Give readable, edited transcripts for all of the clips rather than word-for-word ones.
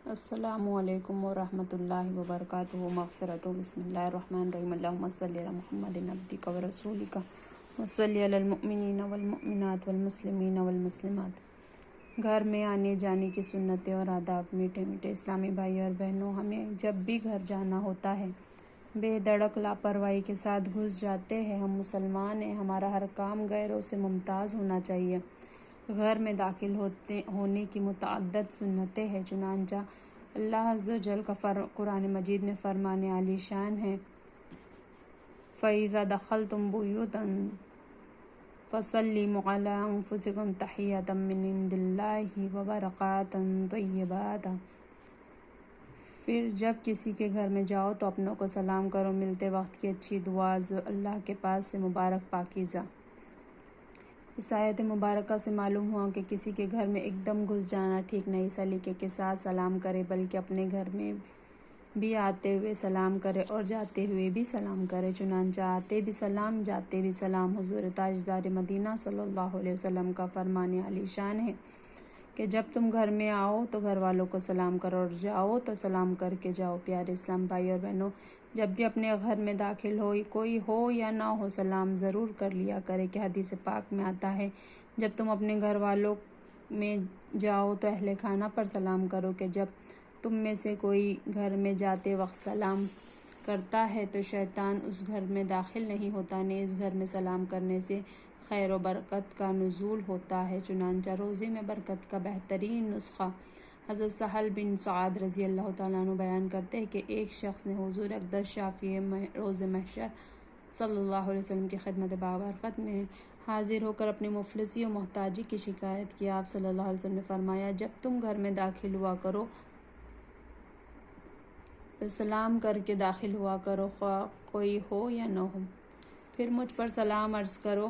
السلام علیکم ورحمۃ اللہ وبرکاتہ مغفرۃ بسم اللہ الرحمن الرحیم اللہم صلی علی محمد عبدک ورسولک وصلی علی المؤمنین والمؤمنات والمسلمین والمسلمات۔ گھر میں آنے جانے کی سنتیں اور آداب۔ میٹھے میٹھے اسلامی بھائی اور بہنوں، ہمیں جب بھی گھر جانا ہوتا ہے بے دھڑک لاپرواہی کے ساتھ گھس جاتے ہیں۔ ہم مسلمان ہیں، ہمارا ہر کام غیروں سے ممتاز ہونا چاہیے۔ گھر میں داخل ہونے کی متعدد سنتیں ہیں، چنانچہ اللہ عز و جل کا قرآن مجید میں فرمان عالی شان ہے، فَإِذَا دَخَلْتُمْ بُيُوتًا فَسَلِّمُوا عَلَىٰ أَنفُسِكُمْ تَحِيَّةً مِّنْ عِندِ اللَّهِ وَبَرَكَاتٌ طَيِّبَاتٌ۔ پھر جب کسی کے گھر میں جاؤ تو اپنوں کو سلام کرو، ملتے وقت کی اچھی دعا جو اللہ کے پاس سے مبارک پاکیزہ۔ اس آیت مبارکہ سے معلوم ہوا کہ کسی کے گھر میں ایک دم گھس جانا ٹھیک نہیں، سلیقے کے ساتھ سلام کرے، بلکہ اپنے گھر میں بھی آتے ہوئے سلام کرے اور جاتے ہوئے بھی سلام کرے۔ چنانچہ آتے بھی سلام، جاتے بھی سلام۔ حضور تاجدار مدینہ صلی اللہ علیہ وسلم کا فرمان عالی شان ہے کہ جب تم گھر میں آؤ تو گھر والوں کو سلام کرو اور جاؤ تو سلام کر کے جاؤ۔ پیارے اسلام بھائی اور بہنوں، جب بھی اپنے گھر میں داخل ہو، کوئی ہو یا نہ ہو، سلام ضرور کر لیا کرے کہ حدیث پاک میں آتا ہے، جب تم اپنے گھر والوں میں جاؤ تو اہل خانہ پر سلام کرو کہ جب تم میں سے کوئی گھر میں جاتے وقت سلام کرتا ہے تو شیطان اس گھر میں داخل نہیں ہوتا، نہ اس گھر میں سلام کرنے سے خیر و برکت کا نزول ہوتا ہے۔ چنانچہ روزے میں برکت کا بہترین نسخہ حضرت سہل بن سعد رضی اللہ تعالیٰ عنہ بیان کرتے ہیں کہ ایک شخص نے حضور اقدس شافعی روز محشر صلی اللہ علیہ وسلم کی خدمت بابرکت میں حاضر ہو کر اپنی مفلسی و محتاجی کی شکایت کی۔ آپ صلی اللہ علیہ وسلم نے فرمایا، جب تم گھر میں داخل ہوا کرو تو سلام کر کے داخل ہوا کرو، خواہ کوئی ہو یا نہ ہو، پھر مجھ پر سلام عرض کرو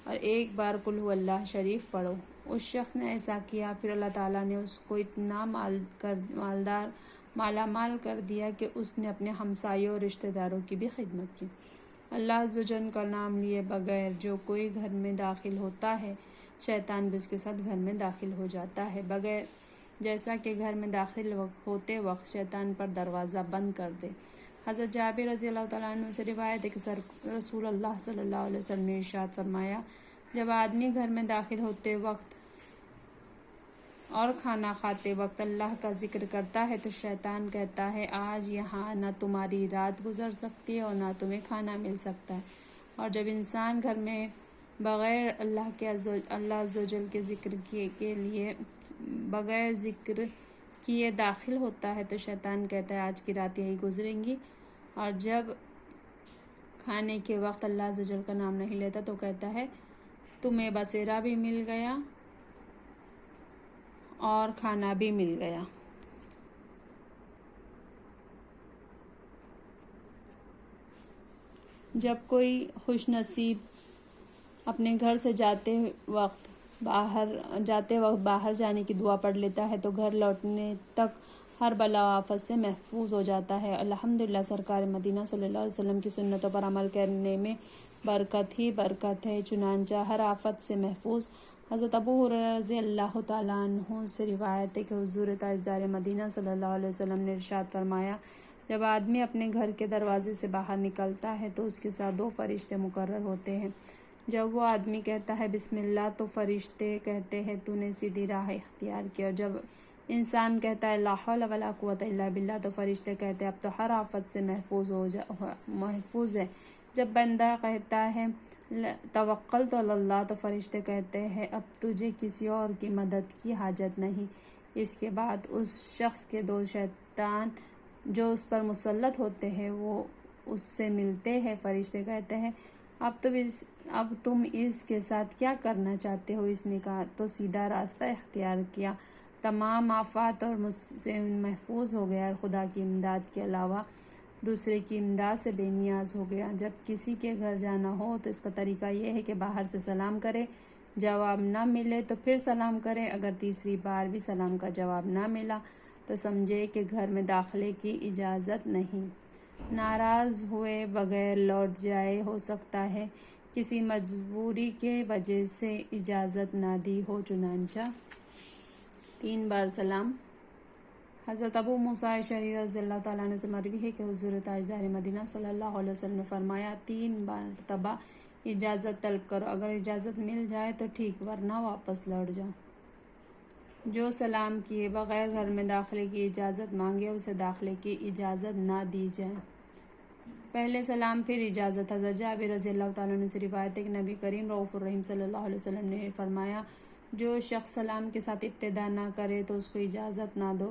اور ایک بار قل هو اللہ شریف پڑھو۔ اس شخص نے ایسا کیا، پھر اللہ تعالیٰ نے اس کو اتنا مالا مال کر دیا کہ اس نے اپنے ہمسایوں اور رشتہ داروں کی بھی خدمت کی۔ اللہ عز و جل کا نام لیے بغیر جو کوئی گھر میں داخل ہوتا ہے، شیطان بھی اس کے ساتھ گھر میں داخل ہو جاتا ہے، بغیر جیسا کہ گھر میں داخل ہوتے وقت شیطان پر دروازہ بند کر دے۔ حضرت جابر رضی اللہ تعالیٰ عنہ سے روایت ہے کہ رسول اللہ صلی اللہ علیہ وسلم نے ارشاد فرمایا، جب آدمی گھر میں داخل ہوتے وقت اور کھانا کھاتے وقت اللہ کا ذکر کرتا ہے تو شیطان کہتا ہے، آج یہاں نہ تمہاری رات گزر سکتی ہے اور نہ تمہیں کھانا مل سکتا ہے۔ اور جب انسان گھر میں بغیر اللہ عز و جل کے ذکر کے لیے بغیر ذکر کیے داخل ہوتا ہے تو شیطان کہتا ہے، آج کی رات یہی گزریں گی۔ اور جب کھانے کے وقت اللہ عز و جل کا نام نہیں لیتا تو کہتا ہے، تمہیں بسیرا بھی مل گیا اور کھانا بھی مل گیا۔ جب کوئی خوش نصیب اپنے گھر سے جاتے وقت باہر جانے کی دعا پڑھ لیتا ہے تو گھر لوٹنے تک ہر بلا و آفت سے محفوظ ہو جاتا ہے۔ الحمدللہ، سرکار مدینہ صلی اللہ علیہ وسلم کی سنتوں پر عمل کرنے میں برکت ہی برکت ہے، چنانچہ ہر آفت سے محفوظ۔ حضرت ابو ہریرہ رضی اللہ تعالیٰ عنہ سے روایت ہے کہ حضور تاجدار مدینہ صلی اللہ علیہ وسلم نے ارشاد فرمایا، جب آدمی اپنے گھر کے دروازے سے باہر نکلتا ہے تو اس کے ساتھ 2 فرشتے مقرر ہوتے ہیں۔ جب وہ آدمی کہتا ہے بسم اللہ تو فرشتے کہتے ہیں، تو نے سیدھی راہ اختیار کی، اور جب انسان کہتا ہے لا حول ولا قوت الا باللہ تو فرشتے کہتے ہیں، اب تو ہر آفت سے محفوظ ہے۔ جب بندہ کہتا ہے توکلت علی اللہ تو فرشتے کہتے ہیں، اب تجھے کسی اور کی مدد کی حاجت نہیں۔ اس کے بعد اس شخص کے 2 شیطان جو اس پر مسلط ہوتے ہیں وہ اس سے ملتے ہیں۔ فرشتے کہتے ہیں، اب تم اس کے ساتھ کیا کرنا چاہتے ہو؟ اس نے کہا تو سیدھا راستہ اختیار کیا، تمام آفات اور مجھ سے محفوظ ہو گیا اور خدا کی امداد کے علاوہ دوسرے کی امداد سے بے نیاز ہو گیا۔ جب کسی کے گھر جانا ہو تو اس کا طریقہ یہ ہے کہ باہر سے سلام کرے، جواب نہ ملے تو پھر سلام کرے، اگر تیسری بار بھی سلام کا جواب نہ ملا تو سمجھے کہ گھر میں داخلے کی اجازت نہیں، ناراض ہوئے بغیر لوٹ جائے، ہو سکتا ہے کسی مجبوری کے وجہ سے اجازت نہ دی ہو۔ چنانچہ 3 بار سلام حضرت ابو موسیٰ اشعری رضی اللہ تعالیٰ عنہ سے مروی ہے کہ حضور تاجدار مدینہ صلی اللہ علیہ وسلم نے فرمایا 3 مرتبہ اجازت طلب کرو، اگر اجازت مل جائے تو ٹھیک، ورنہ واپس لوٹ جاؤ۔ جو سلام کیے بغیر گھر میں داخلے کی اجازت مانگے اسے داخلے کی اجازت نہ دی جائے۔ پہلے سلام پھر اجازت۔ حضرت جابر رضی اللہ تعالیٰ عنہ سے روایت ہے کہ نبی کریم رؤوف الرحیم صلی اللہ علیہ وسلم نے فرمایا جو شخص سلام کے ساتھ ابتدا نہ کرے تو اس کو اجازت نہ دو۔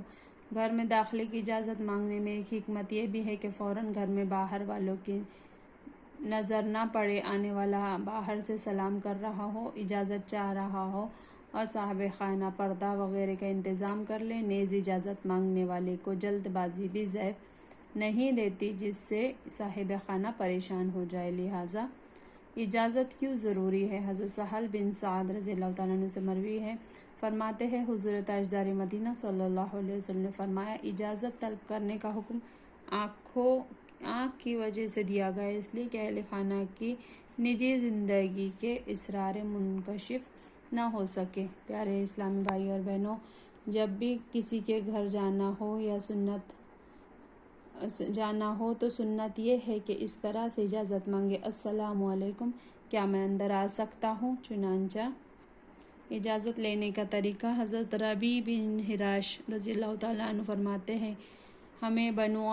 گھر میں داخلے کی اجازت مانگنے میں ایک حکمت یہ بھی ہے کہ فوراً گھر میں باہر والوں کی نظر نہ پڑے، آنے والا باہر سے سلام کر رہا ہو، اجازت چاہ رہا ہو اور صاحب خانہ پردہ وغیرہ کا انتظام کر لے۔ نیز اجازت مانگنے والے کو جلد بازی بھی زیب نہیں دیتی جس سے صاحب خانہ پریشان ہو جائے، لہٰذا اجازت کیوں ضروری ہے۔ حضرت سہل بن سعد رضی اللہ تعالیٰ عنہ سے مروی ہے، فرماتے ہیں حضور تاجدار مدینہ صلی اللہ علیہ وسلم نے فرمایا اجازت طلب کرنے کا حکم آنکھ کی وجہ سے دیا گیا، اس لیے کہ اہل خانہ کی نجی زندگی کے اسرار منکشف نہ ہو سکے۔ پیارے اسلامی بھائی اور بہنوں، جب بھی کسی کے گھر جانا ہو تو سنت یہ ہے کہ اس طرح سے اجازت مانگے، السلام علیکم، کیا میں اندر آ سکتا ہوں؟ چنانچہ اجازت لینے کا طریقہ حضرت ربیع بن حراش رضی اللہ تعالیٰ عنہ فرماتے ہیں ہمیں بنو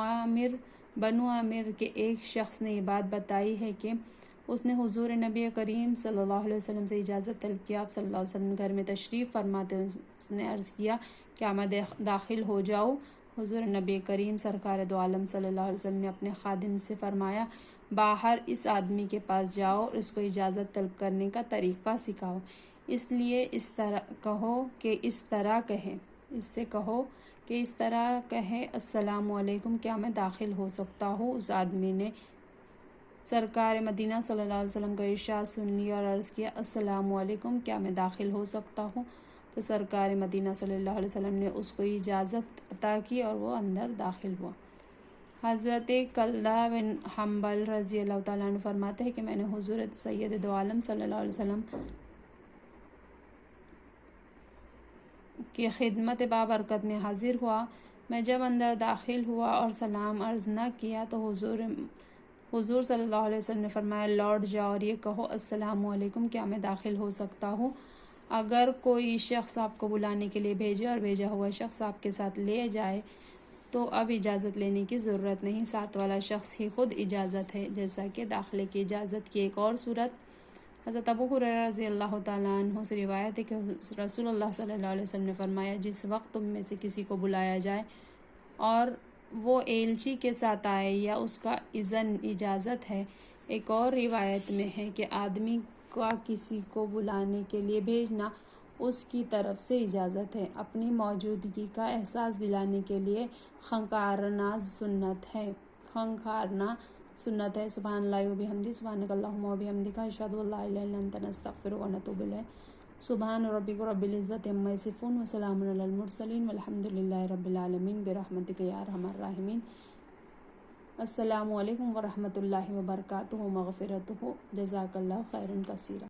عامر کے ایک شخص نے یہ بات بتائی ہے کہ اس نے حضور نبی کریم صلی اللہ علیہ وسلم سے اجازت طلب کیا۔ آپ صلی اللہ علیہ وسلم گھر میں تشریف فرماتے ہیں، اس نے عرض کیا کیا میں داخل ہو جاؤں؟ حضور نبی کریم سرکار دو عالم صلی اللہ علیہ وسلم نے اپنے خادم سے فرمایا باہر اس آدمی کے پاس جاؤ اور اس کو اجازت طلب کرنے کا طریقہ سکھاؤ، اس لیے اس طرح کہے السلام علیکم، کیا میں داخل ہو سکتا ہوں؟ اس آدمی نے سرکار مدینہ صلی اللہ علیہ وسلم کا ارشاد سن لیا اور عرض کیا السلام علیکم، کیا میں داخل ہو سکتا ہوں؟ تو سرکار مدینہ صلی اللہ علیہ وسلم نے اس کو اجازت عطا کی اور وہ اندر داخل ہوا۔ حضرت کلدہ بن حنبل رضی اللہ تعالیٰ عنہ فرماتے ہیں کہ میں نے حضور سید دو عالم صلی اللہ علیہ وسلم کی خدمت بابرکت میں حاضر ہوا۔ میں جب اندر داخل ہوا اور سلام عرض نہ کیا تو حضور صلی اللہ علیہ وسلم نے فرمایا لوٹ جاؤ اور یہ کہو السلام علیکم، کیا میں داخل ہو سکتا ہوں؟ اگر کوئی شخص آپ کو بلانے کے لیے بھیجے اور بھیجا ہوا شخص آپ کے ساتھ لے جائے تو اب اجازت لینے کی ضرورت نہیں، ساتھ والا شخص ہی خود اجازت ہے، جیسا کہ داخلے کی اجازت کی ایک اور صورت حضرت ابو ہریرہ رضی اللہ تعالیٰ عنہ سے روایت ہے کہ رسول اللہ صلی اللہ علیہ وسلم نے فرمایا جس وقت تم میں سے کسی کو بلایا جائے اور وہ ایلچی کے ساتھ آئے یا اس کا اذن اجازت ہے۔ ایک اور روایت میں ہے کہ آدمی کا کسی کو بلانے کے لیے بھیجنا اس کی طرف سے اجازت ہے، اپنی موجودگی کا احساس دلانے کے لیے خنکارنا سنت ہے۔ سبحان اللہ و بحمدہ، سبحانک اللہم و بحمدک، اشہد ان لا الہ الا انت، نستغفرک و نتوب الیک۔ سبحان ربک رب العزۃ عما یصفون وسلام علی المرسلین والحمد للہ رب العالمین برحمتک یا ارحم الراحمین۔ السلام علیکم ورحمۃ اللہ وبرکاتہ، مغفرتہ، جزاک اللہ خیرا کثیرا۔